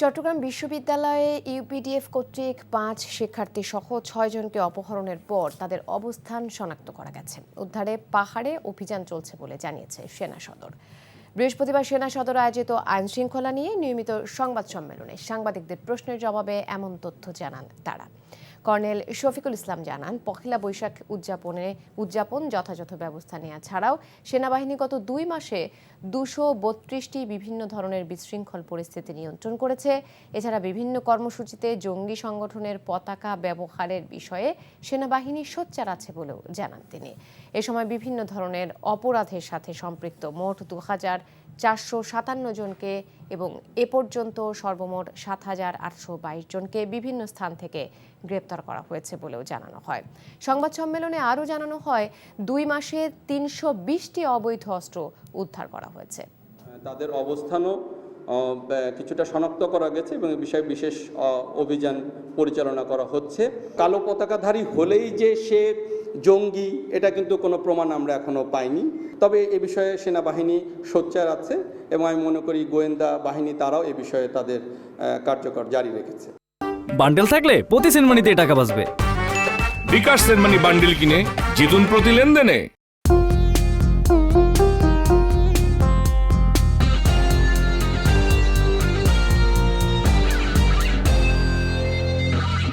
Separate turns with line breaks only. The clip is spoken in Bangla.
চট্টগ্রাম বিশ্ববিদ্যালয়ে ইউপিডিএফ কর্তৃক ৫ শিক্ষার্থী সহ ৬ জনকে অপহরণের পর তাদের অবস্থান শনাক্ত করা গেছে। উদ্ধারে পাহাড়ে অভিযান চলছে বলে জানিয়েছে সেনা সদর। বৃহস্পতিবার সেনা সদর আয়োজিত আইন শৃঙ্খলা নিয়ে নিয়মিত সংবাদ সম্মেলনে সাংবাদিকদের প্রশ্নের জবাবে এমন তথ্য জানান তারা। কর্নেল শফিকুল ইসলাম জানান, পহেলা বৈশাখ উদযাপন যথাযথ ব্যবস্থা নেওয়া ছাড়াও সেনাবাহিনী গত ২ মাসে ২৩২টি বিভিন্ন ধরনের বিশৃঙ্খল পরিস্থিতি নিয়ন্ত্রণ করেছে। এছাড়া বিভিন্ন কর্মসূচিতে জঙ্গি সংগঠনের পতাকা ব্যবহারের বিষয়ে সেনাবাহিনী সোচ্চার আছে বলেও জানান তিনি। এ সময় বিভিন্ন ধরনের অপরাধের সাথে সম্পৃক্ত মোট ২,৪৫৭ জনকে এবং এ পর্যন্ত সর্বমোট ৭,৮২২ জনকে বিভিন্ন স্থান থেকে গ্রেপ্তার করা হয়েছে বলেও জানানো হয়। সংবাদ সম্মেলনে আরও জানানো হয়, ২ মাসে ৩২০টি অবৈধ অস্ত্র উদ্ধার করা হয়েছে।
তাদের অবস্থানও কিছুটা শনাক্ত করা গেছে এবং এই বিষয়ে বিশেষ অভিযান পরিচালনা করা হচ্ছে। কালো পতাকাধারী হলেই যে সে জঙ্গি, এটা কিন্তু কোনো প্রমাণ আমরা এখনো পাইনি। তবে এ বিষয়ে সেনাবাহিনী সোচ্চার আছে এবং আমি মনে করি গোয়েন্দা বাহিনী তারাও এ বিষয়ে তাদের কার্যকর জারি রেখেছে।
বান্ডেল থাকলে প্রতি সেনমানিতে টাকা বাঁচবে।
বিকাশ সেনমানি বান্ডেল কিনে জিতুন প্রতি লেনদেনে।